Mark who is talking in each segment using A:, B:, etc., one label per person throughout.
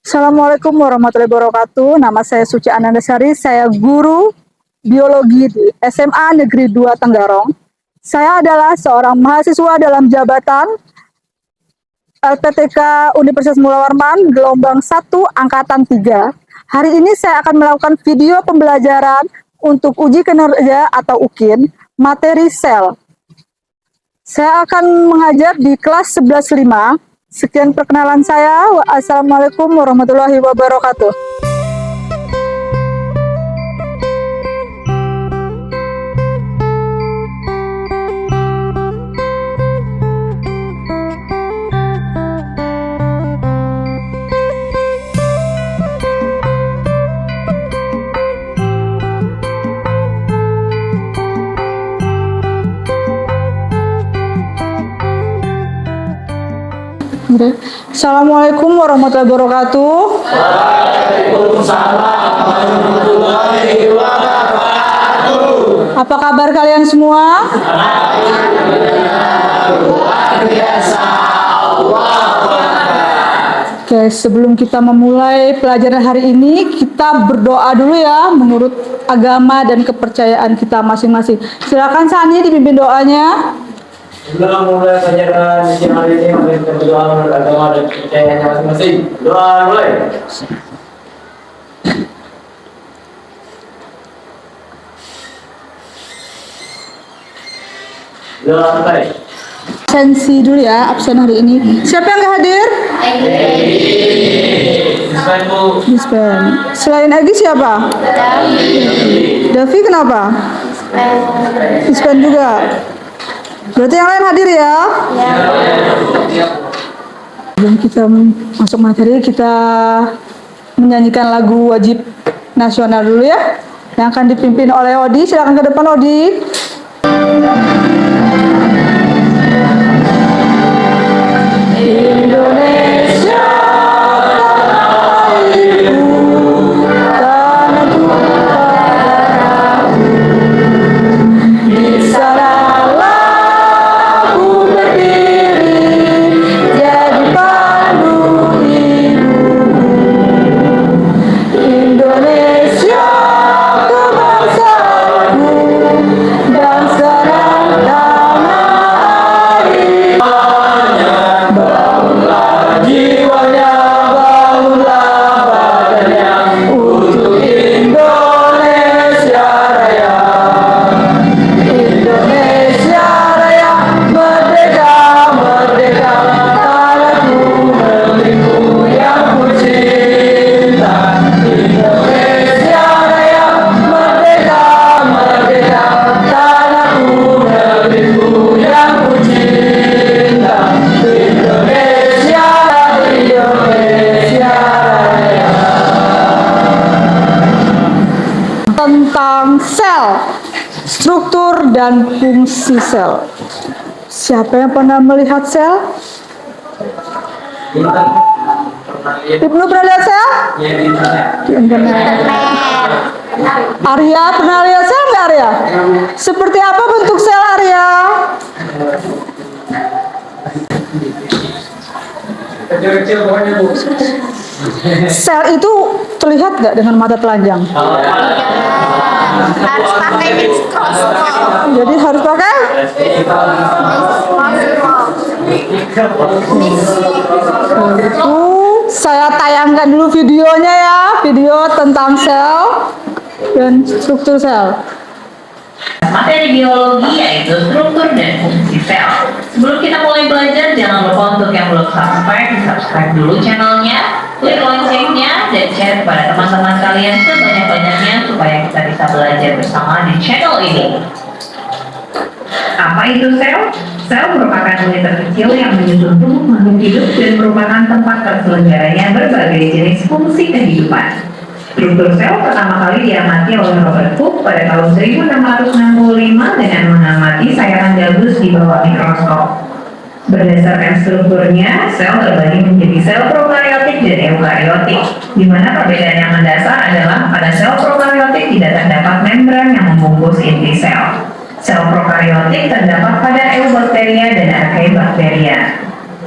A: Assalamualaikum warahmatullahi wabarakatuh. Nama saya Suci Anandasari, saya guru biologi di SMA Negeri 2 Tenggarong. Saya adalah seorang mahasiswa dalam jabatan LPTK Universitas Mula Warman, gelombang 1 Angkatan 3. Hari ini saya akan melakukan video pembelajaran untuk uji kinerja atau UKIN, materi sel. Saya akan mengajar di kelas 11.5. Sekian perkenalan saya. Assalamualaikum warahmatullahi wabarakatuh. Assalamualaikum warahmatullahi wabarakatuh.
B: Waalaikumsalam warahmatullahi wabarakatuh.
A: Apa kabar kalian semua?
B: Luar biasa.
A: Oke, sebelum kita memulai pelajaran hari ini, kita berdoa dulu ya menurut agama dan kepercayaan kita masing-masing. Silakan Sani dipimpin doanya.
B: Sebelum mulai pelajaran siang hari ini, mari kita berdoa menurut agama dan kepercayaannya masing-masing. Doa mulai. Doa mulai.
A: Absensi dulu ya, absen hari ini. Siapa yang nggak hadir? Dispen. Selain Egi siapa? Davi kenapa? Dispen juga. Berarti yang lain hadir ya? Sebelum kita masuk materi, kita menyanyikan lagu wajib nasional dulu ya. Yang akan dipimpin oleh Odi. Silakan ke depan Odi. Indonesia tanahku, tanahku padaku. Di sanalah ku berdiri, jadi pandu hidupku. Indonesia kebangsaanku, bangsa dan tanah air. Bangunlah jiwanya, bangunlah badannya untuk Indonesia Raya. Indonesia Raya, merdeka, merdeka, tanahku, negeriku yang ku cinta. Indonesia Raya, merdeka, merdeka, tanahku, negeriku yang ku cinta. Indonesia, Indonesia Raya. Tentang sel, struktur dan fungsi sel. Siapa yang pernah melihat sel? Ibnu pernah lihat sel? Di internet. Arya pernah lihat sel nggak Arya? Seperti apa bentuk sel Arya?
B: Kecil-kecil pokoknya Bu.
A: Sel itu terlihat nggak dengan mata telanjang?
C: Harus pakai mikroskop.
A: Jadi harus pakai? Saya tayangkan dulu videonya ya, video tentang sel dan struktur sel.
D: Materi biologi yaitu struktur dan fungsi sel. Sebelum kita mulai belajar, jangan lupa untuk yang belum subscribe dulu channelnya, klik loncengnya, dan share kepada teman-teman kalian sebanyak-banyaknya supaya kita bisa belajar bersama di channel ini. Apa itu sel? Sel merupakan unit terkecil yang menyusun tubuh makhluk hidup dan merupakan tempat terselenggaranya berbagai jenis fungsi kehidupan. Struktur sel pertama kali diamati oleh Robert Koch pada tahun 1665 dengan mengamati sayaran gabus di bawah mikroskop. Berdasarkan strukturnya, sel terbagi menjadi sel prokaryotik dan eukaryotik, di mana perbedaan yang mendasar adalah pada sel prokaryotik tidak terdapat membran yang membungkus inti sel. Sel prokaryotik terdapat pada eubakteria dan archaebacteria.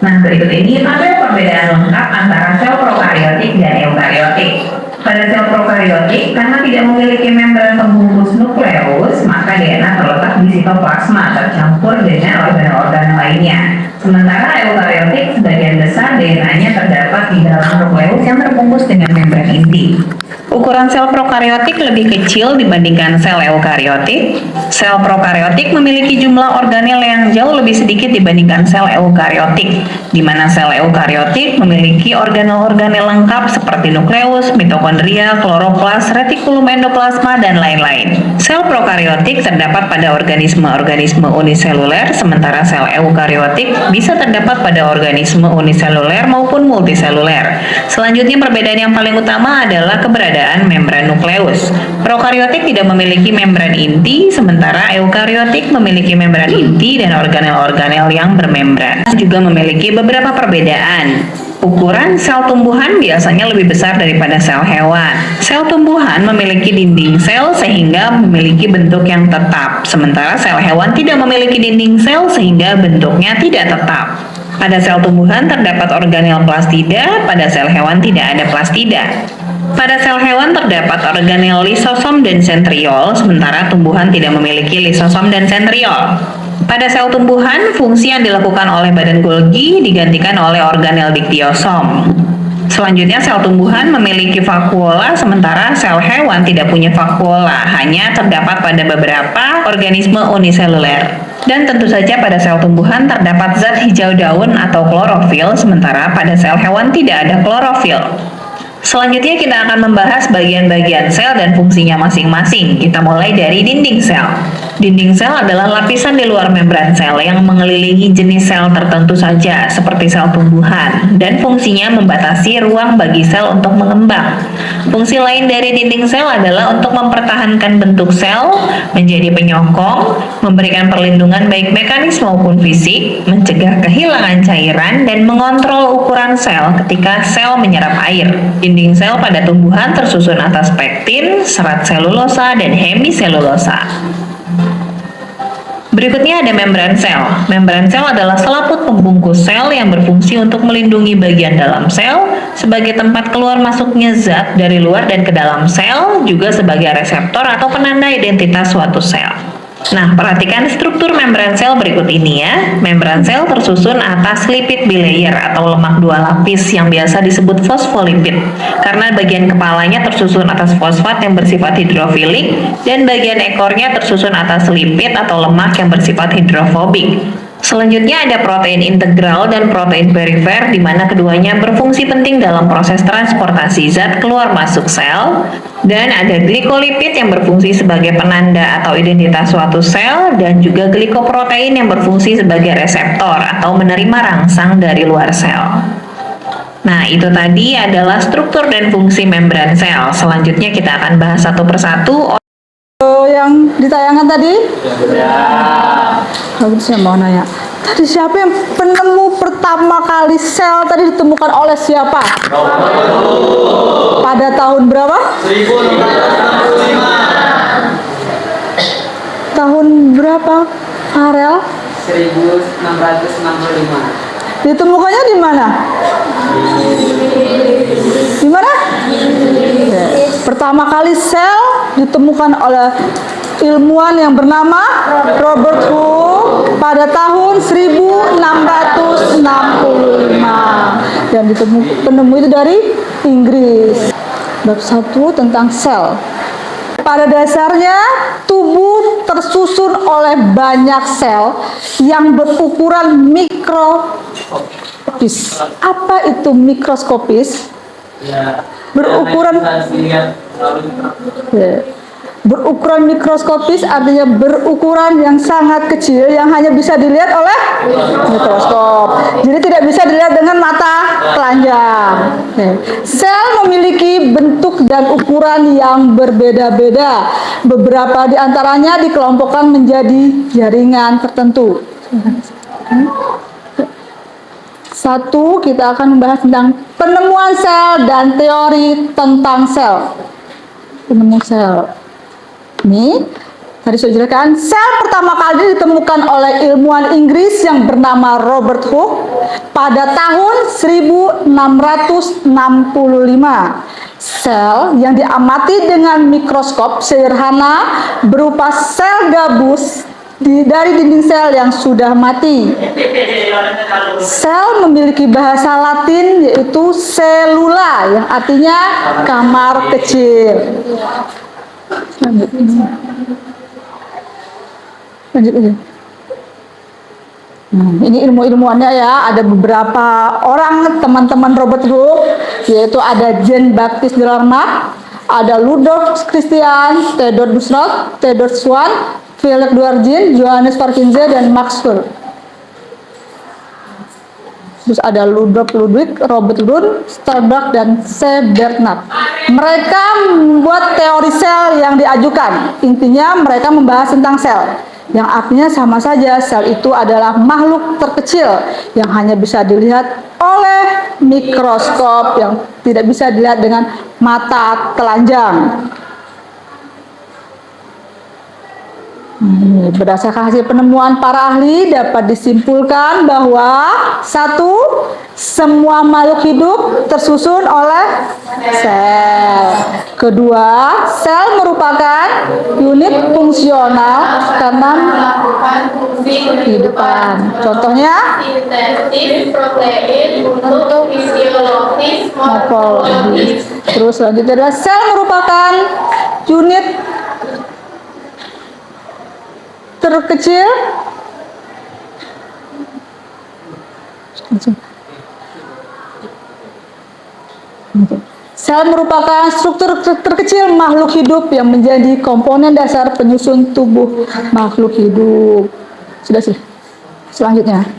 D: Nah, berikut ini ada perbedaan lengkap antara sel prokariotik dan eukariotik. Pada sel prokariotik, karena tidak memiliki membran pembungkus nukleus, maka DNA terletak di sitoplasma tercampur dengan organel-organel lainnya. Sementara eukariotik, sebagian besar DNA-nya terdapat di dalam nukleus yang terbungkus dengan membran inti. Ukuran sel prokariotik lebih kecil dibandingkan sel eukariotik. Sel prokariotik memiliki jumlah organel yang jauh lebih sedikit dibandingkan sel eukariotik, di mana sel eukariotik memiliki organel-organel lengkap seperti nukleus, mitokondria, kloroplas, retikulum endoplasma, dan lain-lain. Sel prokariotik terdapat pada organisme-organisme uniseluler, sementara sel eukariotik bisa terdapat pada organisme uniseluler maupun multiseluler. Selanjutnya, perbedaan yang paling utama adalah keberadaan membran nukleus. Prokariotik tidak memiliki membran inti, sementara eukariotik memiliki membran inti dan organel-organel yang bermembran. Juga memiliki beberapa perbedaan. Ukuran sel tumbuhan biasanya lebih besar daripada sel hewan. Sel tumbuhan memiliki dinding sel sehingga memiliki bentuk yang tetap, sementara sel hewan tidak memiliki dinding sel sehingga bentuknya tidak tetap. Pada sel tumbuhan terdapat organel plastida, pada sel hewan tidak ada plastida. Pada sel hewan terdapat organel lisosom dan sentriol, sementara tumbuhan tidak memiliki lisosom dan sentriol. Pada sel tumbuhan, fungsi yang dilakukan oleh badan Golgi digantikan oleh organel diktiosom. Selanjutnya, sel tumbuhan memiliki vakuola, sementara sel hewan tidak punya vakuola, hanya terdapat pada beberapa organisme uniseluler. Dan tentu saja pada sel tumbuhan terdapat zat hijau daun atau klorofil, sementara pada sel hewan tidak ada klorofil. Selanjutnya kita akan membahas bagian-bagian sel dan fungsinya masing-masing. Kita mulai dari dinding sel. Dinding sel adalah lapisan di luar membran sel yang mengelilingi jenis sel tertentu saja, seperti sel tumbuhan, dan fungsinya membatasi ruang bagi sel untuk mengembang. Fungsi lain dari dinding sel adalah untuk mempertahankan bentuk sel, menjadi penyokong, memberikan perlindungan baik mekanis maupun fisik, mencegah kehilangan cairan, dan mengontrol ukuran sel ketika sel menyerap air. Dinding sel pada tumbuhan tersusun atas pektin, serat selulosa, dan hemiselulosa. Berikutnya ada membran sel. Membran sel adalah selaput pembungkus sel yang berfungsi untuk melindungi bagian dalam sel sebagai tempat keluar masuknya zat dari luar dan ke dalam sel, juga sebagai reseptor atau penanda identitas suatu sel. Nah, perhatikan struktur membran sel berikut ini ya. Membran sel tersusun atas lipid bilayer atau lemak dua lapis yang biasa disebut fosfolipid, karena bagian kepalanya tersusun atas fosfat yang bersifat hidrofilik dan bagian ekornya tersusun atas lipid atau lemak yang bersifat hidrofobik. Selanjutnya ada protein integral dan protein perifer, di mana keduanya berfungsi penting dalam proses transportasi zat keluar masuk sel. Dan ada glikolipid yang berfungsi sebagai penanda atau identitas suatu sel, dan juga glikoprotein yang berfungsi sebagai reseptor atau menerima rangsang dari luar sel. Nah, itu tadi adalah struktur dan fungsi membran sel. Selanjutnya kita akan bahas satu persatu.
A: Yang ditayangan tadi? Saya mau nanya, tadi siapa yang penemu pertama kali sel tadi ditemukan oleh siapa? Pada tahun berapa? 1665. Tahun berapa, Farel?
E: 1665.
A: Ditemukannya di mana? Di mana? Pertama kali sel ditemukan oleh ilmuwan yang bernama Robert Hooke pada tahun 1665, dan penemu itu dari Inggris. Bab 1 tentang sel. Pada dasarnya, tubuh tersusun oleh banyak sel yang berukuran mikroskopis. Apa itu mikroskopis? Berukuran berukuran mikroskopis artinya berukuran yang sangat kecil yang hanya bisa dilihat oleh mikroskop. Jadi tidak bisa dilihat dengan mata telanjang. Sel memiliki bentuk dan ukuran yang berbeda-beda. Beberapa di antaranya dikelompokkan menjadi jaringan tertentu. Satu, kita akan membahas tentang penemuan sel dan teori tentang sel. Penemu sel. Ini Tadi sudah jelaskan, sel pertama kali ditemukan oleh ilmuwan Inggris yang bernama Robert Hooke pada tahun 1665. Sel yang diamati dengan mikroskop sederhana berupa sel gabus dari dinding sel yang sudah mati. Sel memiliki bahasa Latin yaitu cellula yang artinya kamar kecil. Lanjut aja. Ini ilmu-ilmuannya ya, ada beberapa orang teman-teman Robert Hooke, yaitu ada Jean Baptiste de Lamarck, ada Rudolf Christian, Theodor Busnot, Theodor Schwann, Philip Duargin, Johannes Parkinson, dan Maxwell. Terus ada Ludwig, Robert Brun, Sternberg, dan C. Bernard. Mereka membuat teori sel yang diajukan. Intinya mereka membahas tentang sel. Yang artinya sama saja, sel itu adalah makhluk terkecil yang hanya bisa dilihat oleh mikroskop yang tidak bisa dilihat dengan mata telanjang. Berdasarkan hasil penemuan para ahli dapat disimpulkan bahwa satu, semua makhluk hidup tersusun oleh sel. Kedua, sel merupakan unit fungsional karena
C: melakukan fungsi
A: kehidupan. Contohnya,
C: intensif, protein untuk fisiologis, morfologis.
A: Terus selanjutnya adalah sel merupakan unit terkecil sel merupakan struktur terkecil makhluk hidup yang menjadi komponen dasar penyusun tubuh makhluk hidup. Sudah. Selanjutnya,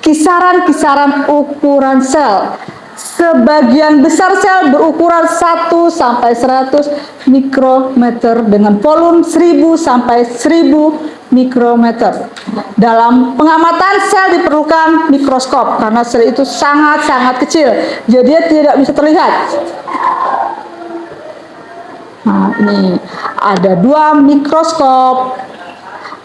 A: kisaran ukuran sel. Sebagian besar sel berukuran 1 sampai 100 mikrometer dengan volume 1000 sampai 1000 mikrometer. Dalam pengamatan sel diperlukan mikroskop karena sel itu sangat-sangat kecil, jadi dia tidak bisa terlihat. Nah, ini ada dua mikroskop.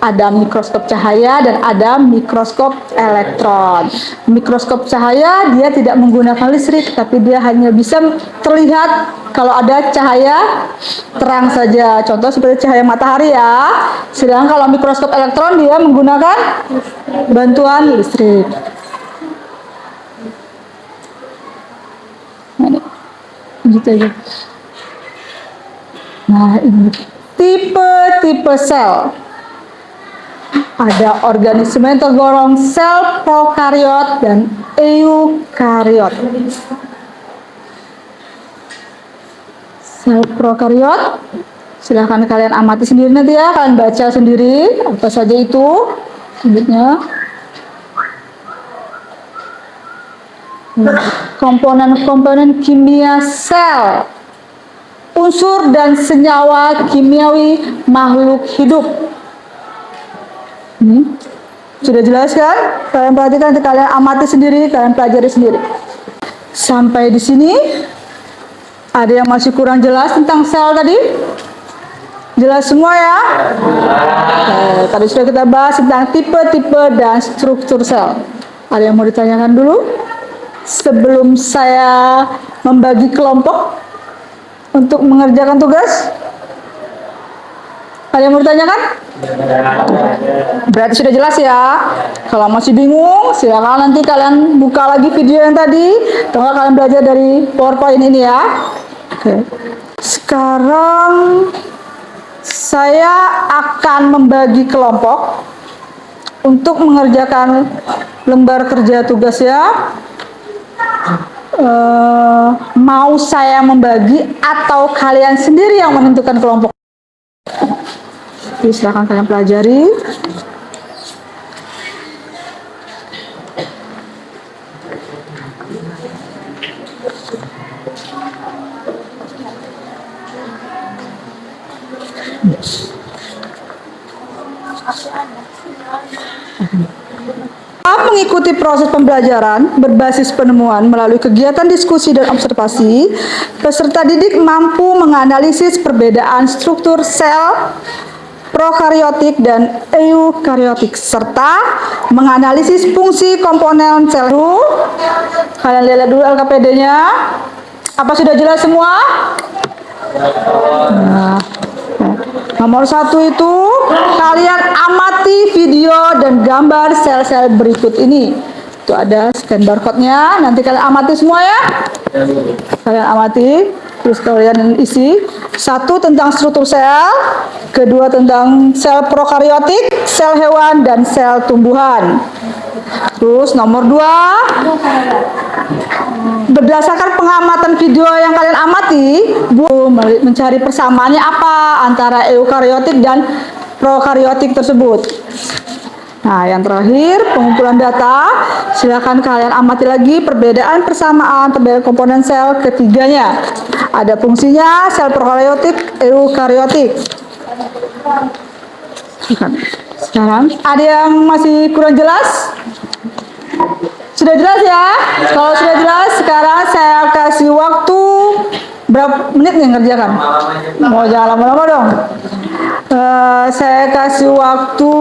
A: Ada mikroskop cahaya dan ada mikroskop elektron. Mikroskop cahaya dia tidak menggunakan listrik, tapi dia hanya bisa terlihat kalau ada cahaya terang saja. Contoh seperti cahaya matahari ya. Sedangkan kalau mikroskop elektron dia menggunakan bantuan listrik. Gitu aja. Nah, ini tipe-tipe sel. Ada organisme yang tergolong sel prokariot dan eukariot. Sel prokariot, silahkan kalian amati sendiri nanti ya, kalian baca sendiri apa saja itu. Selanjutnya, komponen-komponen kimia sel, unsur dan senyawa kimiawi makhluk hidup. Sudah jelas kan? Kalian perhatikan, kalian amati sendiri, kalian pelajari sendiri. Sampai di sini, ada yang masih kurang jelas tentang sel tadi? Jelas semua ya? Tadi sudah kita bahas tentang tipe-tipe dan struktur sel. Ada yang mau ditanyakan dulu? Sebelum saya membagi kelompok untuk mengerjakan tugas? Ada yang mau ditanyakan? Berarti sudah jelas ya. Kalau masih bingung, silakan nanti kalian buka lagi video yang tadi, atau kalian belajar dari PowerPoint ini ya. Oke. Sekarang saya akan membagi kelompok untuk mengerjakan lembar kerja tugas ya. Mau saya membagi atau kalian sendiri yang menentukan kelompok? Silahkan kalian pelajari. Mengikuti mengikuti proses pembelajaran berbasis penemuan melalui kegiatan diskusi dan observasi, peserta didik mampu menganalisis perbedaan struktur sel prokariotik dan eukariotik serta menganalisis fungsi komponen sel. Kalian lihat dulu LKPD-nya. Apa sudah jelas semua? Nah, nomor 1 itu kalian amati video dan gambar sel-sel berikut ini. Itu ada scan barcode-nya. Nanti kalian amati semua ya. Kalian amati, terus kalian isi. 1 tentang struktur sel, kedua tentang sel prokariotik, sel hewan dan sel tumbuhan. Terus nomor 2, berdasarkan pengamatan video yang kalian amati, mencari persamaannya apa antara eukariotik dan prokariotik tersebut. Nah, yang terakhir, pengumpulan data. Silakan kalian amati lagi perbedaan persamaan perbedaan komponen sel ketiganya. Ada fungsinya sel prokariotik, eukariotik. Sekarang, ada yang masih kurang jelas? Sudah jelas ya? Kalau sudah jelas, sekarang saya kasih waktu berapa menit nih ngerjakan? Mau jangan lama-lama dong. Saya kasih waktu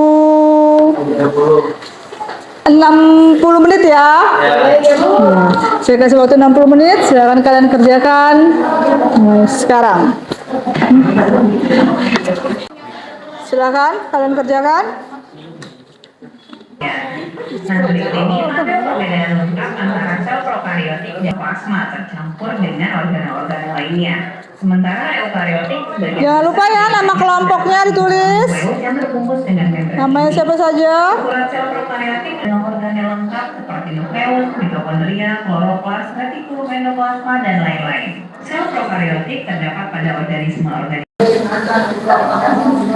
A: 60 menit ya. Saya kasih waktu 60 menit. Silakan kalian kerjakan sekarang. Silakan kalian kerjakan.
D: Nah, berikut ini ada perbedaan lengkap antara sel prokariotik dan plasma tercampur dengan organel-organel lainnya. Sementara eukariotik sebagai
A: Jangan lupa ya nama kelompoknya ditulis.
D: yang terbungkus dengan membran.
A: Namanya siapa saja?
D: Ukuran sel prokariotik dengan organel lengkap seperti nukleus, mitokondria, kloroplas, retikulum endoplasma, dan lain-lain. Sel prokariotik terdapat pada organisme-organisme.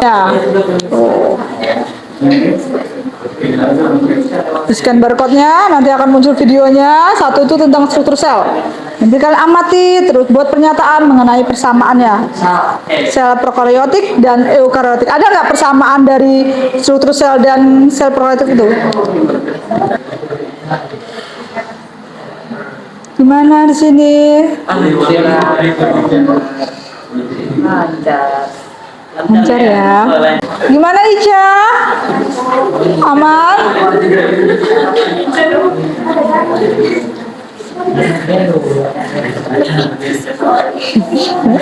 A: Ya. Scan barcode-nya, nanti akan muncul videonya. 1 itu tentang struktur sel. Nanti kalian amati, terus buat pernyataan mengenai persamaannya. Sel prokariotik dan eukariotik. Ada nggak persamaan dari struktur sel dan sel prokariotik itu? Gimana di sini? Lancar ya. Gimana Ica? Aman?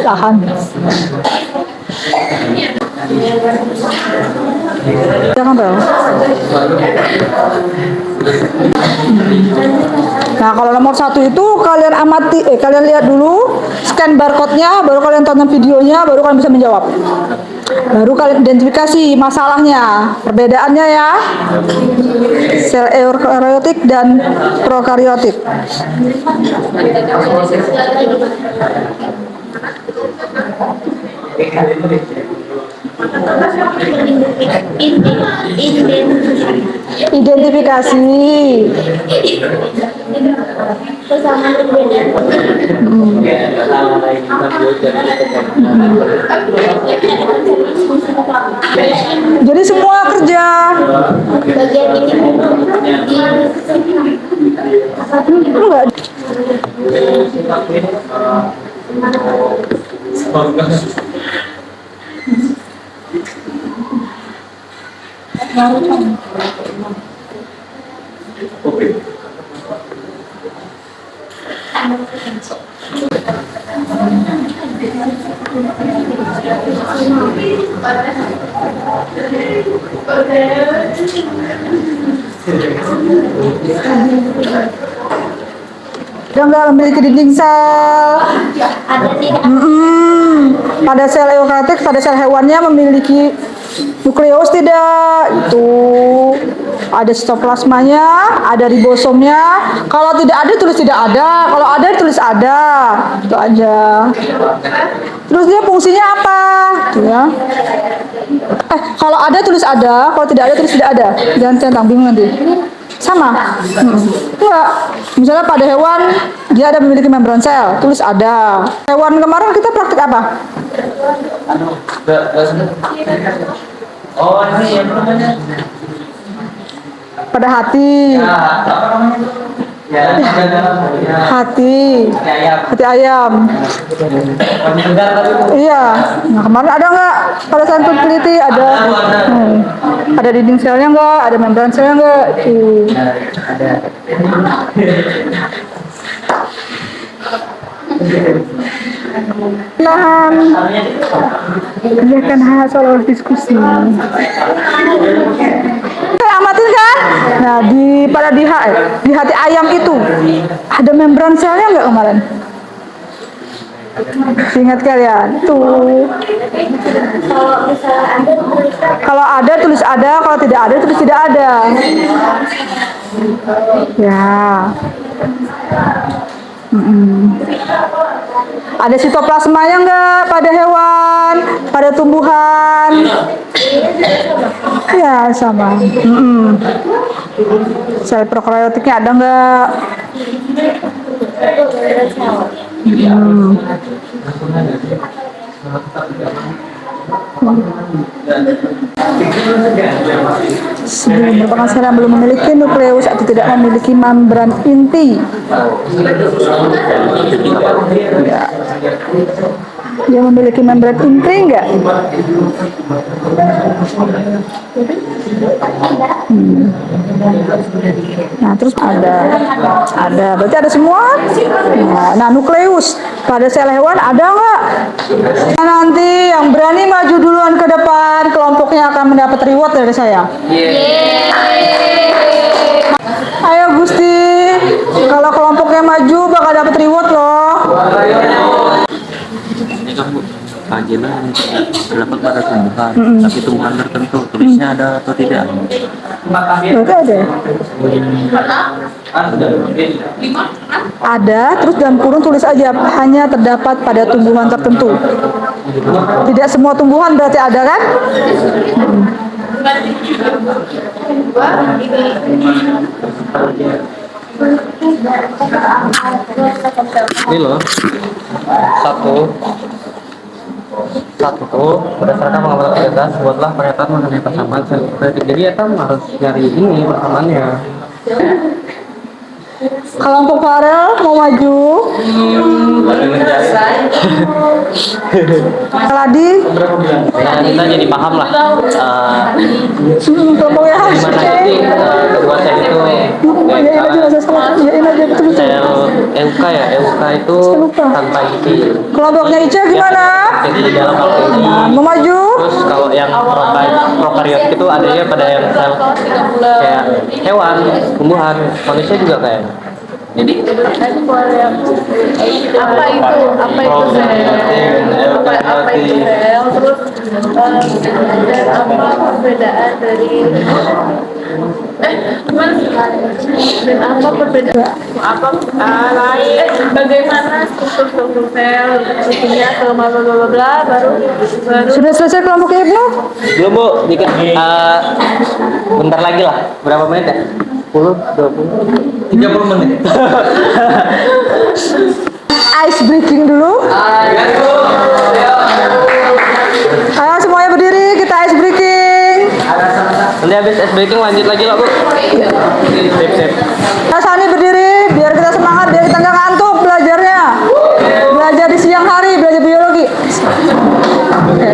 A: Tahan. Jangan dong. Nah, kalau nomor 1 itu kalian amati, kalian lihat dulu, scan barcode-nya, baru kalian tonton videonya, baru kalian bisa menjawab. Baru kalian identifikasi masalahnya, perbedaannya ya. Sel eukariotik dan prokariotik. Identifikasi. Jadi semua kerja.
C: Bagian ini
A: Enggak. Dia nggak memiliki dinding sel.
C: ada tidak?
A: Pada sel eukariotik, pada sel hewannya memiliki nukleus tidak. Itu ada sitoplasmanya, ada ribosomnya. Kalau tidak ada tulis tidak ada, kalau ada tulis ada. Itu aja. Terus dia fungsinya apa? Tuh ya. Kalau ada tulis ada, kalau tidak ada tulis tidak ada. Jangan centang bingung nanti. Sama. Enggak. Misalnya pada hewan dia ada memiliki membran sel, tulis ada. Hewan kemarin kita praktik apa?
B: Oh, ini yang namanya
A: pada hati.
B: Ya, apa namanya itu? Ya, ya.
A: Hati. Hati ayam.
B: Warna segar tadi itu.
A: Iya. Nah, kemarin ada nggak pada saat peneliti ada?
B: Ada.
A: Ada dinding selnya nggak? Ada membran selnya nggak? Tuh.
B: Ada.
A: Lahan. Kerjakan hal soal diskusi. Amatin kan? Nah, di hati ayam itu ada membran selnya nggak kemarin? Ingat kalian? Tuh.
C: Kalau misalnya ada tulisan
A: Kalau ada tulis ada, kalau tidak ada tulis tidak ada. Ya. Ada sitoplasmanya nggak pada hewan, pada tumbuhan? Ya sama. Sel prokaryotiknya ada nggak? Merupakan sel yang belum memiliki nukleus atau tidak memiliki membran inti. Ya. Dia memiliki membran inti enggak? Nah, terus ada, berarti ada semua. Nah, nukleus pada sel hewan ada nggak? Nah, nanti yang berani maju duluan ke depan, kelompoknya akan mendapat reward dari saya. Ayo Gusti, kalau kelompoknya maju bakal dapat reward loh.
E: Ini kan Bu, kajian terdapat pada tumbuhan, tapi tumbuhan tertentu tulisnya ada atau tidak?
A: Berarti ada. Ada, terus dalam kurung tulis aja hanya terdapat pada tumbuhan tertentu. Tidak semua tumbuhan berarti ada kan?
E: Ini loh, satu tuh berdasarkan pengamatan bebas buatlah pernyataan mengenai persamaan sel protein. Jadi ya kamu harus nyari ini persamaannya.
A: Kelompok Farel mau maju. Ladi,
E: Nah, kita jadi paham lah
A: kelompoknya
E: gimana sih kedua sel itu
A: Yain aja, nggak usah salah. Yain aja, betul.
E: sel EUK ya, EUK itu
A: Saya lupa.
E: tanpa isi.
A: Kelompoknya Ica gimana?
E: Jadi di dalam bakteri.
A: Mau maju?
E: Terus kalau yang prokariot itu adanya pada yang sel kayak hewan, tumbuhan, manusia juga kayak.
C: apa itu sel terus dan apa perbedaan dari dan apa perbedaan lain bagaimana struktur sel fungsinya ke bla bla bla bla baru
A: Sudah selesai kelompoknya Ibnu?
E: Belum Bu, dikit. Bentar lagi lah, berapa menit ya? 10, 20,
B: 30 menit.
A: Ice breaking dulu. Ayo semuanya berdiri, kita ice breaking.
E: nanti habis ice breaking lanjut lagi lah Bu. Sip.
A: Nah, Sani berdiri, biar kita semangat, biar kita nggak ngantuk belajarnya. Belajar di siang hari, belajar biologi. Oke.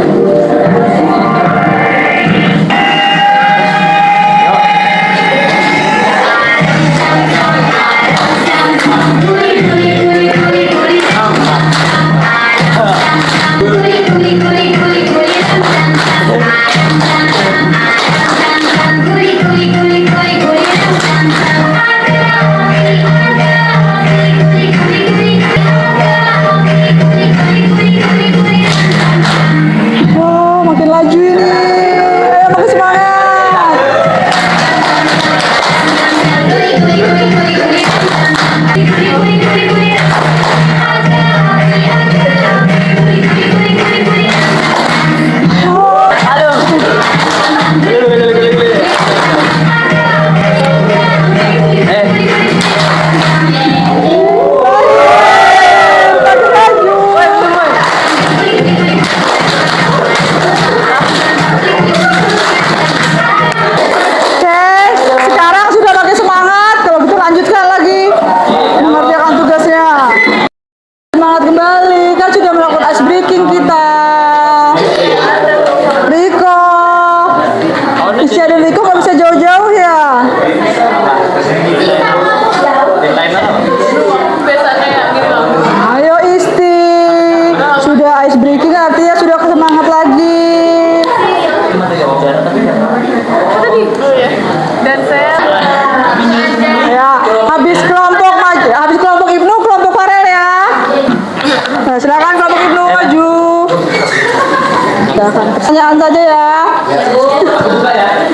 A: pertanyaan saja ya.
B: Aku buka ya.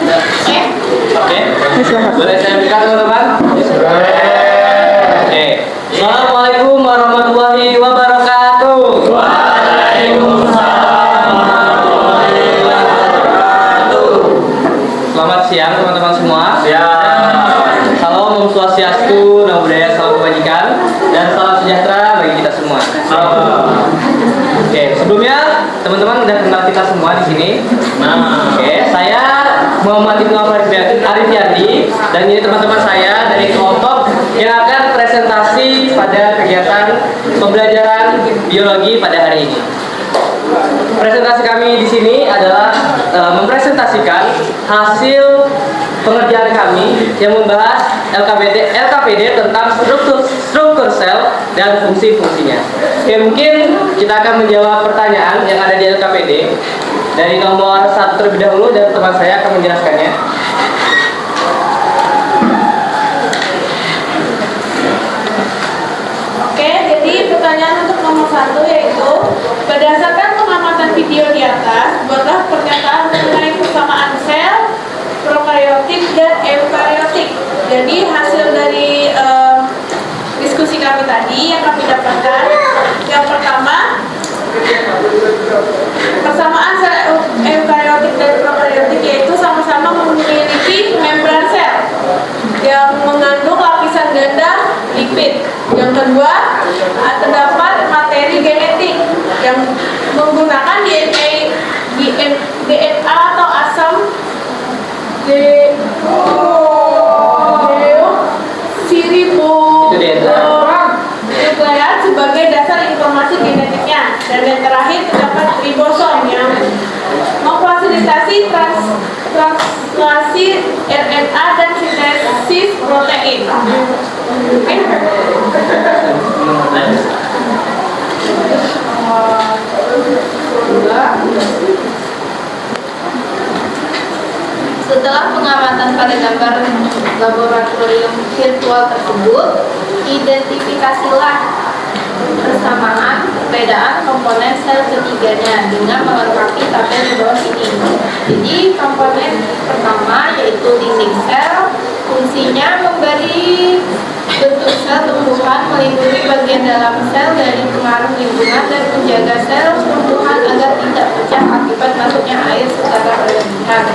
B: Oke. Boleh saya buka teman-teman? Oke. Assalamualaikum warahmatullahi wabarakatuh. Selamat siang teman-teman semua. Salam Om Swastiastu, Namo Buddhaya, salam kebajikan, dan salam sejahtera bagi kita semua. Oke, sebelumnya teman-teman udah kenal kita semua di sini. Oke, saya Muhammad Ibnu Arif Yandi, dan ini teman-teman saya dari kelompok yang akan presentasi pada kegiatan pembelajaran biologi pada hari ini. Presentasi kami di sini adalah mempresentasikan hasil pengerjaan kami yang membahas LKPD tentang struktur sel dan fungsi-fungsinya. Oke, mungkin kita akan menjawab pertanyaan yang ada di LKPD dari nomor 1 terlebih dahulu, dan teman saya akan menjelaskannya.
C: Oke, jadi pertanyaan untuk nomor 1 yaitu berdasarkan pengamatan video di atas, buatlah pernyataan mengenai persamaan sel prokaryotik dan eukaryotik. Jadi hasil dari diskusi kami tadi yang kami dapatkan, yang pertama, persamaan sel eukaryotik dan prokaryotik yaitu sama-sama memiliki membran sel yang mengandung lapisan ganda lipid. Yang kedua, terdapat materi genetik yang menggunakan DNA atau asam deoksiribonukleat sebagai dasar informasi genetiknya. Dan yang terakhir, terdapat ribosom yang memfasilitasi translasi RNA dan sintesis protein.
F: Setelah pengamatan pada gambar laboratorium virtual tersebut, identifikasilah persamaan perbedaan komponen sel ketiganya dengan melengkapi tabel di bawah ini. Jadi komponen pertama yaitu dinding sel, fungsinya memberi bentuk sel tumbuhan, melindungi bagian dalam sel dari pengaruh lingkungan dan menjaga sel tumbuhan agar tidak pecah akibat masuknya air secara berlebihan.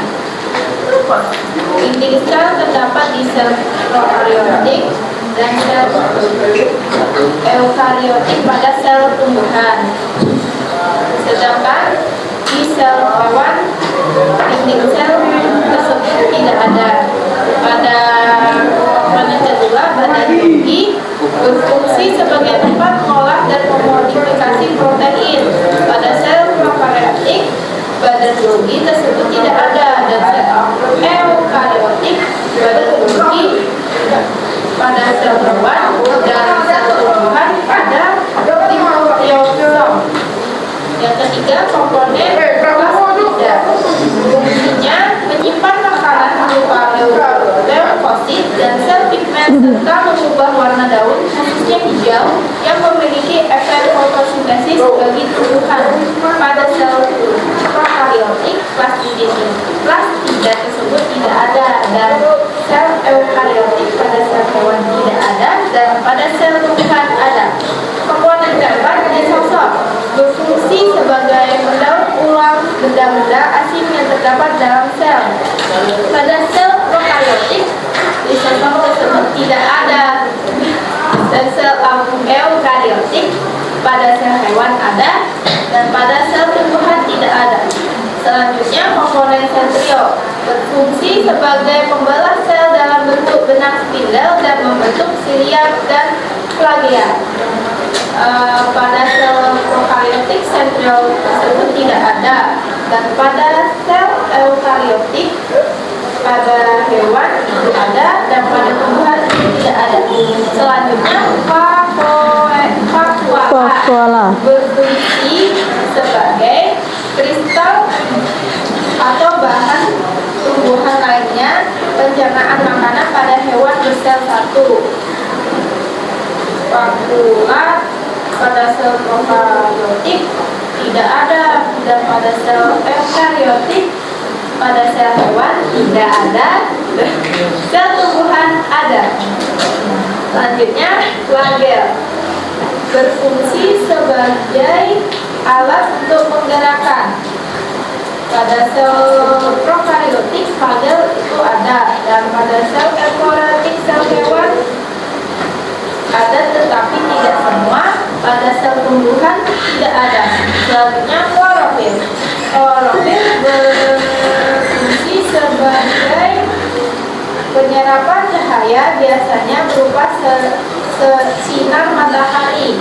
F: Dinding sel terdapat di sel prokaryotik dan sel eukaryotik pada sel tumbuhan. Sedangkan di sel hewan, dinding sel tersebut tidak ada. Pada komponen kedua, badan inti berfungsi sebagai tempat mengolah dan memodifikasi protein. Pada sel prokaryotik, badan Golgi tersebut tidak ada, dan sel eukaryotik, badan Golgi pada sel hewan dan sel tumbuhan ada nucleosom. Yang ketiga, komponen plastida. Fungsinya menyimpan makanan berupa leukosit dan sel pigmen serta mengubah warna daun, khususnya hijau, yang memiliki efek fotosintesis bagi tumbuhan. Pada sel prokaryotik, plastida tersebut tidak ada, dan sel eukaryotik pada sel hewan tidak ada, dan pada sel tumbuhan ada. Komponen keempat, lisosom, berfungsi sebagai mendaur ulang benda-benda asing yang terdapat dalam sel. Pada sel prokaryotik, lisosom tersebut tidak ada, dan sel eukaryotik pada sel hewan ada, dan pada sel tumbuhan tidak ada. Selanjutnya, komponen sentrio berfungsi sebagai pembelah sel dalam bentuk benang spindel dan membentuk silia dan flagella. Pada sel prokaryotik, sentriol tersebut tidak ada, dan pada sel eukaryotik pada hewan itu ada, dan pada tumbuhan itu tidak ada. Selanjutnya, vakuola berfungsi sebagai kristal atau bahan tumbuhan lainnya pencernaan makanan pada hewan bersel satu. Vakuola pada sel prokaryotik tidak ada, dan pada sel eukariotik, pada sel hewan tidak ada, sel tumbuhan ada. Selanjutnya, flagel berfungsi sebagai alat untuk menggerakkan. Pada sel prokariotik, flagel itu ada, dan pada sel eukariotik, sel hewan ada tetapi tidak semua. Pada sel tumbuhan tidak ada. Selanjutnya, klorofil. Klorofil berfungsi sebagai penyerapan cahaya, biasanya berupa sinar matahari.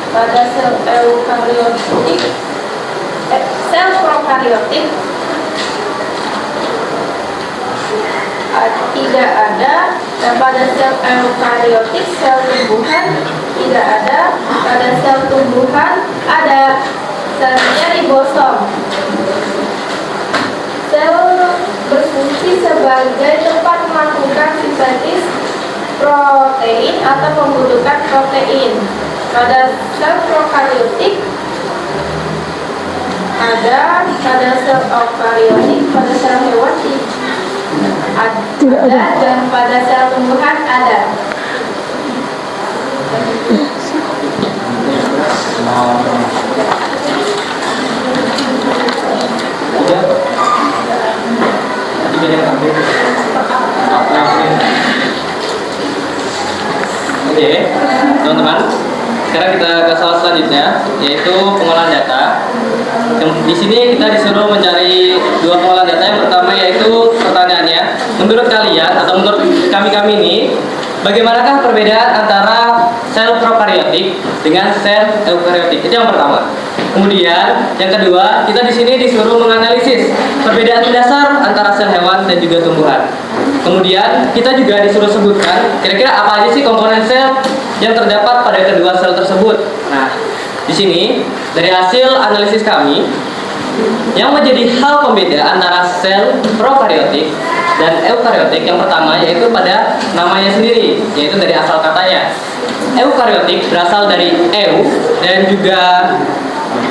F: Pada sel eukariotik, sel prokariotik tidak ada, dan pada sel eukariotik, sel tumbuhan tidak ada. Pada sel tumbuhan ada. Selanjutnya, ribosom. Sel berfungsi sebagai tempat melakukan sintesis protein atau pembentukan protein. Pada sel prokariotik ada, pada sel eukariotik, pada sel hewan
A: Tidak ada.
F: dan pada sel tumbuhan ada.
B: Oke, teman-teman. Sekarang kita ke soal selanjutnya, yaitu pengolahan data. Di sini kita disuruh mencari dua pengolahan data. Yang pertama yaitu pertanyaannya, menurut kalian atau menurut kami ini, bagaimanakah perbedaan antara sel prokariotik dengan sel eukariotik? Itu yang pertama. Kemudian yang kedua, kita di sini disuruh menganalisis perbedaan dasar antara sel hewan dan juga tumbuhan. Kemudian kita juga disuruh sebutkan kira-kira apa aja sih komponen sel yang terdapat pada kedua sel tersebut. Nah, di sini dari hasil analisis kami, yang menjadi hal pembeda antara sel prokariotik dan eukariotik yang pertama yaitu pada namanya sendiri, yaitu dari asal katanya. Eukariotik berasal dari eu dan juga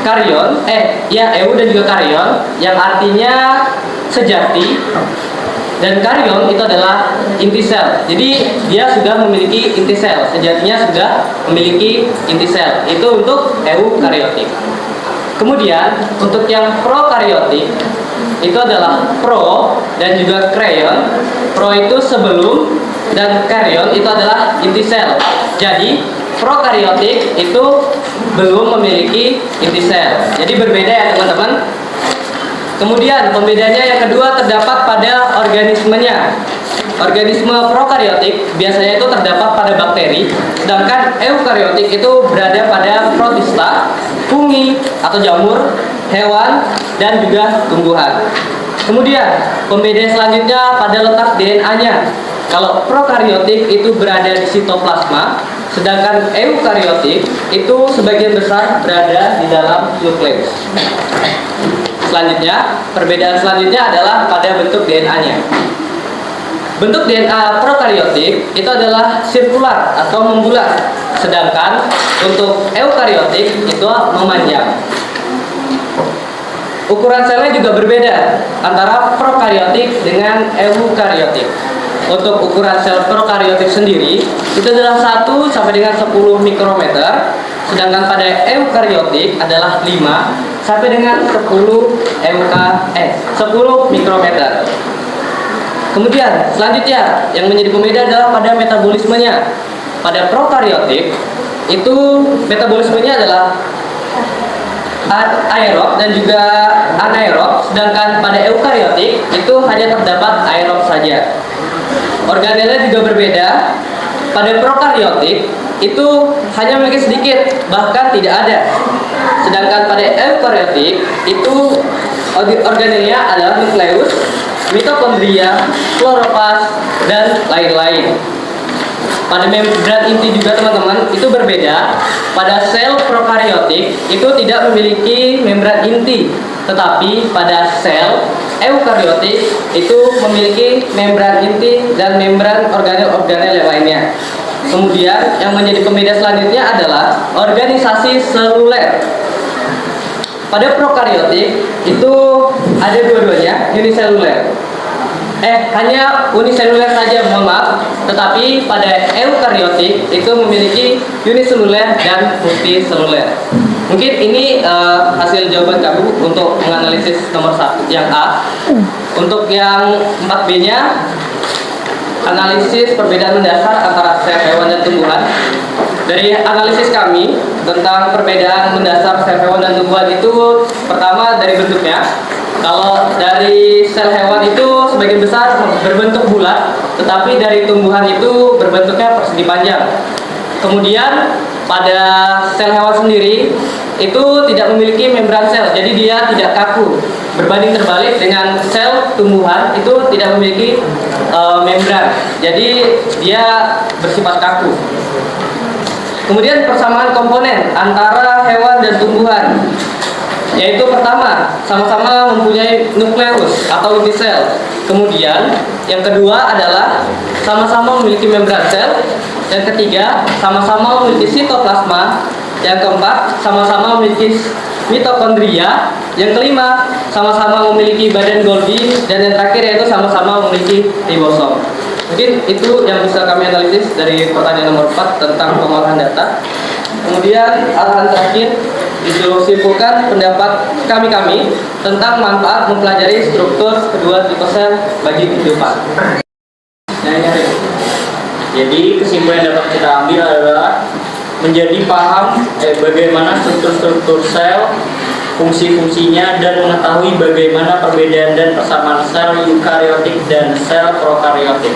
B: karyon, eu dan juga karyon yang artinya sejati, dan karyon itu adalah inti sel. Jadi dia sudah memiliki inti sel, sejatinya sudah memiliki inti sel. Itu untuk eukariotik. Kemudian untuk yang prokariotik itu adalah pro dan juga karyon. Pro itu sebelum dan karyon itu adalah inti sel. Jadi prokariotik itu belum memiliki inti sel. Jadi berbeda ya teman-teman. Kemudian pembedanya yang kedua terdapat pada organismenya. Organisme prokariotik biasanya itu terdapat pada bakteri, sedangkan eukariotik itu berada pada protista, fungi atau jamur, hewan, dan juga tumbuhan. Kemudian pembeda selanjutnya pada letak DNA-nya. Kalau prokariotik itu berada di sitoplasma, sedangkan eukariotik itu sebagian besar berada di dalam nukleus. Selanjutnya, perbedaan selanjutnya adalah pada bentuk DNA-nya. Bentuk DNA prokariotik itu adalah sirkular atau membulat, sedangkan untuk eukariotik itu memanjang. Ukuran selnya juga berbeda antara prokariotik dengan eukariotik. Untuk ukuran sel prokariotik sendiri itu adalah 1 sampai dengan 10 mikrometer, sedangkan pada eukariotik adalah 5 sampai dengan 10 mikrometer. Kemudian selanjutnya yang menjadi pembeda adalah pada metabolismenya. Pada prokariotik itu metabolismenya adalah aerob dan juga anaerob, sedangkan pada eukariotik itu hanya terdapat aerob saja. Organelnya juga berbeda. Pada prokariotik itu hanya memiliki sedikit, bahkan tidak ada. Sedangkan pada eukariotik itu organelnya adalah nukleus, mitokondria, kloroplas, dan lain-lain. Pada membran inti juga teman-teman itu berbeda. Pada sel prokariotik itu tidak memiliki membran inti, tetapi pada sel eukariotik itu memiliki membran inti dan membran organel-organel yang lainnya. Kemudian yang menjadi pembeda selanjutnya adalah organisasi seluler. Pada prokaryotik itu ada dua-duanya, uniseluler. Hanya uniseluler saja, mohon maaf. Tetapi pada eukaryotik itu memiliki uniseluler dan multiseluler. Mungkin ini hasil jawaban kamu untuk menganalisis nomor 1 yang A. Untuk yang 4B-nya, analisis perbedaan mendasar antara sel hewan dan tumbuhan. Dari analisis kami tentang perbedaan mendasar sel hewan dan tumbuhan itu, pertama dari bentuknya. Kalau dari sel hewan itu sebagian besar berbentuk bulat, tetapi dari tumbuhan itu berbentuknya persegi panjang. Kemudian pada sel hewan sendiri itu tidak memiliki membran sel, jadi dia tidak kaku. Berbanding terbalik dengan sel tumbuhan itu tidak memiliki membran, jadi dia bersifat kaku. Kemudian persamaan komponen antara hewan dan tumbuhan, yaitu pertama, sama-sama mempunyai nukleus atau inti sel. Kemudian yang kedua adalah sama-sama memiliki membran sel. Yang ketiga, sama-sama memiliki sitoplasma. Yang keempat, sama-sama memiliki mitokondria. Yang kelima, sama-sama memiliki badan Golgi. Dan yang terakhir yaitu sama-sama memiliki ribosom. Mungkin itu yang bisa kami analisis dari pertanyaan nomor 4 tentang pengolahan data. Kemudian arahan terakhir disimpulkan pendapat kami tentang manfaat mempelajari struktur kedua tipe sel bagi kehidupan.
G: Jadi kesimpulan yang dapat kita ambil adalah menjadi paham bagaimana struktur-struktur sel, fungsi-fungsinya, dan mengetahui bagaimana perbedaan dan persamaan sel eukariotik dan sel prokariotik.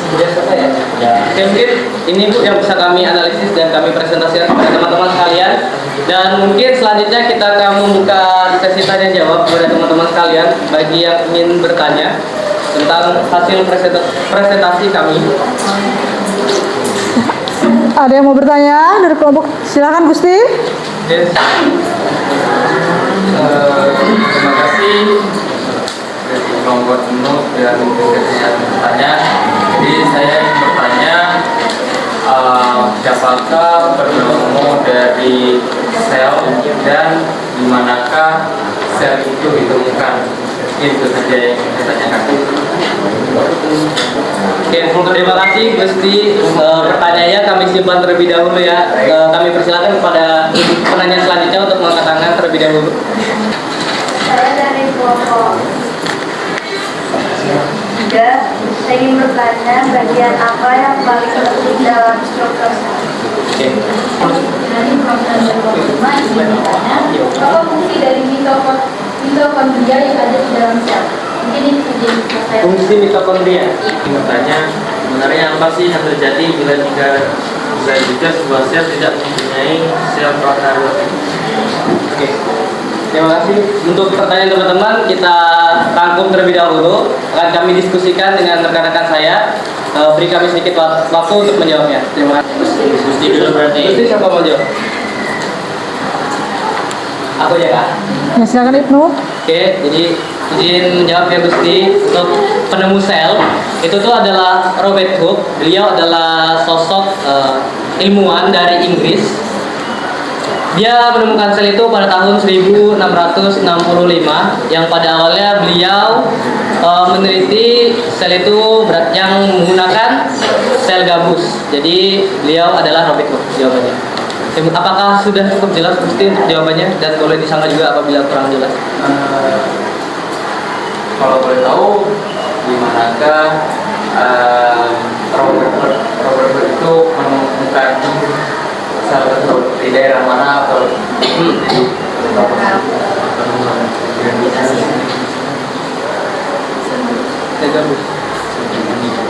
B: Sudah selesai ya? Oke, mungkin ini Bu yang bisa kami analisis dan kami presentasikan kepada teman-teman sekalian. Dan mungkin selanjutnya kita akan membuka sesi tanya jawab kepada teman-teman sekalian bagi yang ingin bertanya tentang hasil presentasi kami.
A: Ada yang mau bertanya dari kelompok? Silakan Gusti.
B: Yes.
E: Terima kasih dari kelompok penuh dan kesehatan bertanya. Jadi saya ingin bertanya, siapakah penemu dari sel dan di manakah sel itu ditemukan? Itu saja yang saya tanyakan.
B: Oke, terima kasih Gusti. Pertanyaannya kami simpan terlebih dahulu ya. Kami persilakan kepada penanya selanjutnya untuk mengangkat tangan terlebih dahulu.
H: Saya dari kelompok 3. Saya ingin bertanya bagian apa yang paling penting dalam struktur sel.
B: Oke.
H: Dari program berikutnya ingin bertanya apa fungsi dari mitokondria yang ada di dalam sel. Mungkin ini bisa jadi saya.
B: Fungsi mitokondria.
E: Bertanya, sebenarnya apa sih yang terjadi bila juga sebuah sel tidak mempunyai sel prokaryotik?
B: Oke. Terima kasih untuk pertanyaan teman-teman. Kita rangkum terlebih dahulu. Akan kami diskusikan dengan rekan-rekan saya. Beri kami sedikit waktu untuk menjawabnya. Terima kasih.
G: Gusti dulu berarti.
B: Gusti siapa mau jawab? Aku ya Kak.
A: Ya, silakan Ibnu.
B: Oke, jadi izin menjawab ya Gusti. Untuk penemu sel itu tuh adalah Robert Hooke. Beliau adalah sosok ilmuwan dari Inggris. Dia menemukan sel itu pada tahun 1665 yang pada awalnya beliau meneliti sel itu yang menggunakan sel gabus. Jadi beliau adalah Robert Hooke jawabannya. Apakah sudah cukup jelas Gusti untuk jawabannya dan boleh disangka juga apabila kurang jelas?
E: Kalau boleh tahu, di manakah Robert itu menemukan sel tersebut, di daerah mana atau
B: Sel gabus.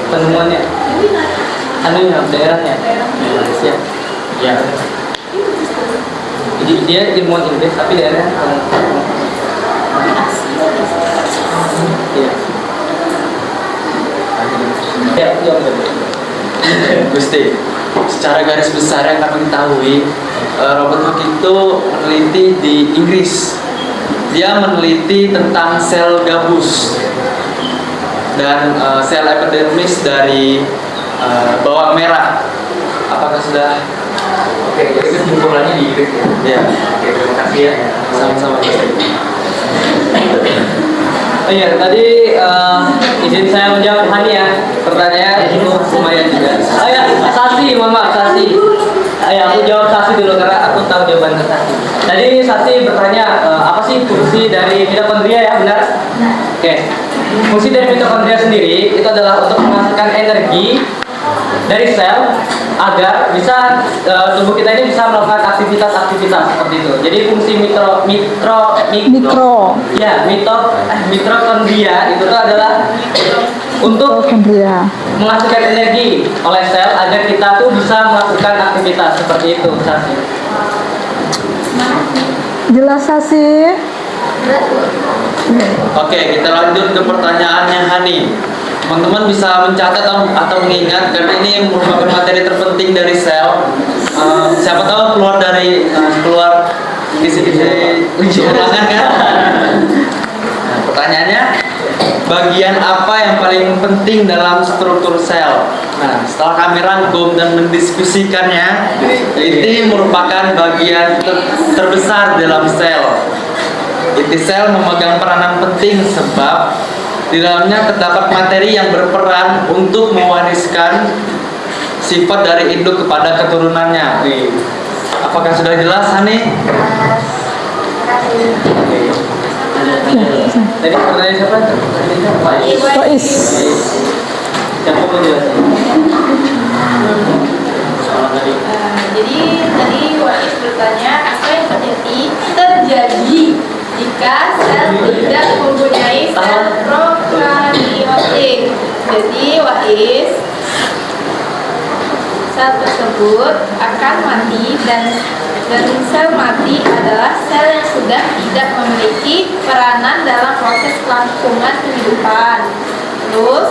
B: Penemuannya? Anunya, daerahnya? Malaysia.
E: ya?
B: Jadi dia ilmuwan Inggris tapi daerahnya Iya. Ya, jawab.
I: Gusti, secara garis besar yang kami ketahui, Robert Hooke itu meneliti di Inggris. Dia meneliti tentang sel gabus. dan sel epidermis dari bawang merah. Apakah sudah?
B: Oke, jadi kesimpulannya di ya.
I: Ya,
B: Oke, terima kasih ya.
I: sama-sama.
B: Oh iya, tadi izin saya menjawab Hani ya. Pertanyaan itu lumayan juga. Oh ya, Sasi, mohon maaf Sasi. Ya, aku jawab Sasi dulu karena aku tahu jawaban Sasi. Tadi Sasi bertanya apa sih fungsi dari mitokondria ya, benar? Oke. Fungsi dari mitokondria sendiri itu adalah untuk menghasilkan energi dari sel agar bisa tubuh kita ini bisa melakukan aktivitas-aktivitas seperti itu. Jadi fungsi mitokondria itu tuh adalah untuk menghasilkan energi oleh sel agar kita tuh bisa melakukan aktivitas seperti itu. Sasi.
A: Jelas Sasi?
I: Oke, kita lanjut ke pertanyaannya Hani. Teman-teman bisa mencatat atau mengingat karena ini merupakan materi terpenting dari sel. Siapa tahu keluar kisi-kisi ulangan kan? Nah, pertanyaannya, bagian apa yang paling penting dalam struktur sel? Nah, setelah kami rangkum dan mendiskusikannya, ini merupakan bagian terbesar dalam sel. Inti sel memegang peranan penting sebab di dalamnya terdapat materi yang berperan untuk mewariskan sifat dari induk kepada keturunannya. Apakah sudah jelas, Hani?
B: Tadi pertanyaan siapa?
A: Tois.
B: Siapa mau jelasin?
F: Jadi tadi Wais bertanya apa yang terjadi jika sel tidak mempunyai sel prokaryotik. Jadi Wais, sel tersebut akan mati dan sel mati adalah sel yang sudah tidak memiliki peranan dalam proses kelangsungan kehidupan. Terus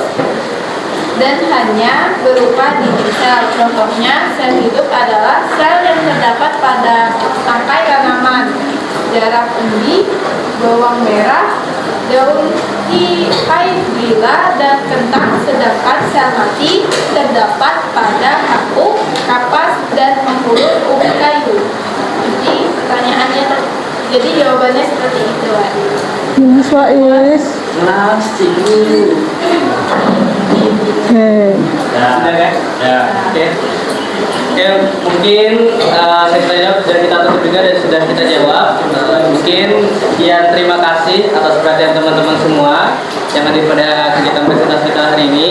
F: dan hanya berupa dinding sel. Contohnya, sel hidup adalah sel yang terdapat pada tangkai tanaman, darah umbi, bawang merah, daun hydrilla, dan kentang. Sedangkan sel mati terdapat pada kakuk, kapas, dan mengkulut ubi kayu. Jadi pertanyaannya, jadi jawabannya seperti itu, Wak.
A: Yes, Wais. Oke.
B: Sudah kan? Ya. Oke. Oke, mungkin saya sudah kita tutup juga dan sudah kita jawab. Mungkin sekian, terima kasih atas perhatian teman-teman semua yang hadir pada kegiatan presentasi kita hari ini.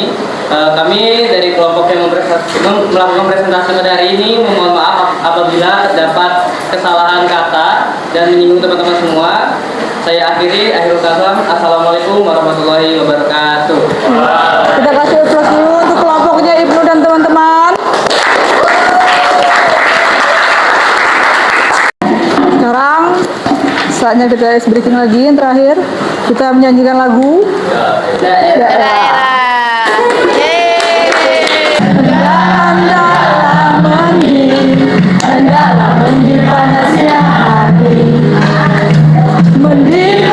B: Kami dari kelompok yang melakukan presentasi pada hari ini memohon maaf apabila terdapat kesalahan kata dan menyinggung teman-teman semua. Saya akhiri, akhirul kalam. Assalamualaikum warahmatullahi wabarakatuh.
A: Kita kasih applause dulu untuk kelompoknya Ibnu dan teman-teman. Sekarang saatnya kita ice breaking lagi yang terakhir. Kita menyanyikan lagu Daerah. Hendaklah mending panasnya hati, mending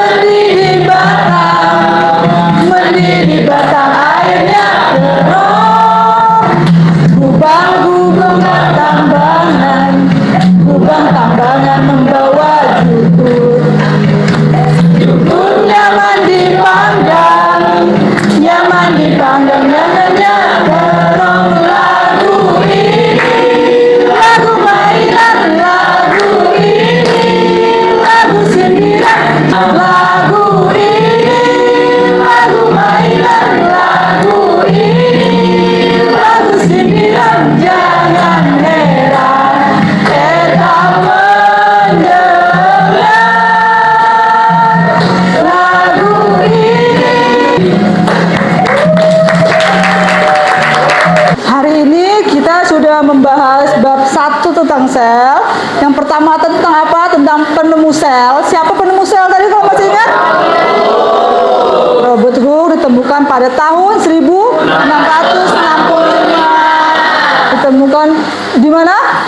A: di batang airnya keruh. Gubang tambangan membawa jutut, nyaman dipanggang, nyanyinya kerong. Lagu ini, lagu mainan, lagu ini, lagu sindiran, lagu ini, lagu mainan, lagu ini, lagu sindiran. Jangan heran, tetap mendengar lagu ini. Hari ini kita sudah membahas bab 1 tentang sel. Yang pertama tentang apa? Tentang penemu sel. Siapa penemu sel tadi kalau masih ingat? Robert Hooke, ditemukan pada tahun 1665. Ditemukan di mana?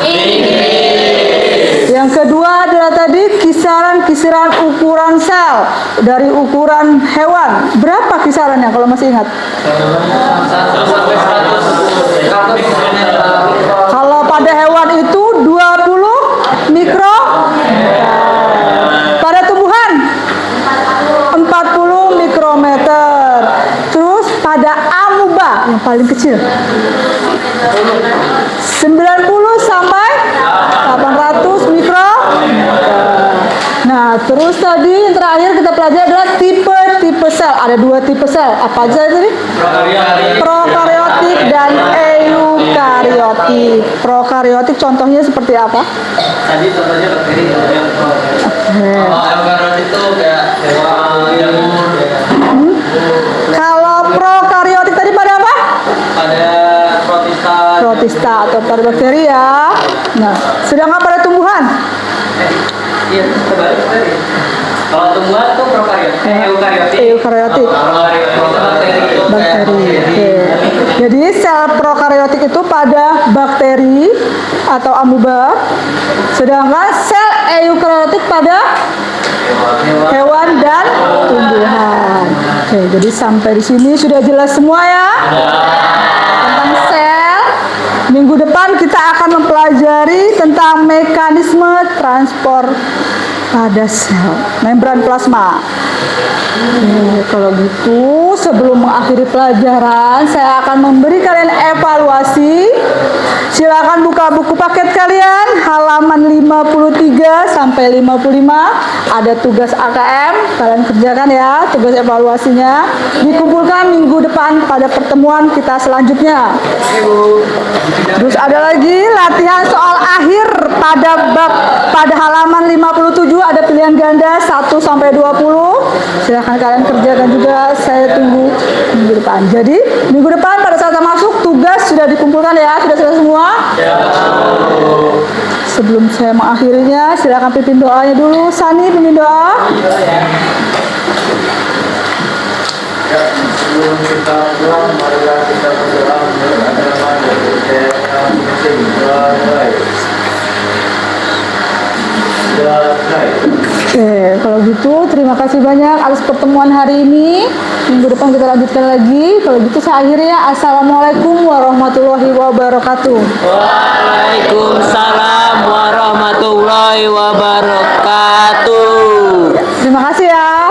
A: Yang kedua adalah tadi kisaran ukuran sel. dari ukuran hewan. Berapa kisarannya kalau masih ingat?
B: 1 sampai 100
A: Kalau pada hewan itu 20 mikro. Pada tumbuhan 40 mikrometer. Terus pada amuba yang paling kecil 90 sampai 800 mikro. Nah, terus tadi yang terakhir kita pelajari adalah tipe sel. Ada 2 tipe sel. Apa aja tadi? Prokariotik dan eukariotik. Prokariotik contohnya seperti apa?
B: Tadi contohnya bakteri, contohnya kalau eukariotik itu kayak jamur ya.
A: Kalau prokariotik tadi pada apa?
B: Pada protista.
A: Protista atau pada bakteri ya. Nah, sedangkan pada tumbuhan
B: Iya, terbalik tadi. Kalau tumbuhan itu prokariotik, eukariotik.
A: eukariotik.
B: Prokariotik itu
A: Bakteri. Oke. Jadi sel prokariotik itu pada bakteri atau amuba, sedangkan sel eukariotik pada hewan dan tumbuhan. Oke, jadi sampai di sini sudah jelas semua ya tentang sel. Minggu depan kita akan mempelajari tentang mekanisme transport pada sel, membran plasma. Oke, kalau gitu sebelum mengakhiri pelajaran saya akan memberi kalian evaluasi. Silakan buka buku paket kalian halaman 53 sampai 55. Ada tugas AKM, kalian kerjakan ya tugas evaluasinya. Dikumpulkan minggu depan pada pertemuan kita selanjutnya. Terus ada lagi latihan soal akhir pada halaman 57 ada pilihan ganda 1 sampai 20. Silahkan kalian kerjakan juga, saya tunggu minggu depan. Jadi minggu depan pada saat masuk tugas sudah dikumpulkan ya, sudah selesai semua. Sebelum saya mengakhirinya, silakan pimpin doanya dulu. Sani pimpin doa.
E: Sebelum kita pulang, marilah kita berdoa menurut agama dan budaya masing-masing.
A: Oke, kalau gitu terima kasih banyak atas pertemuan hari ini. Minggu depan kita lanjutkan lagi. Kalau gitu saya akhiri ya. Assalamualaikum warahmatullahi wabarakatuh.
G: Waalaikumsalam warahmatullahi wabarakatuh.
A: Terima kasih ya.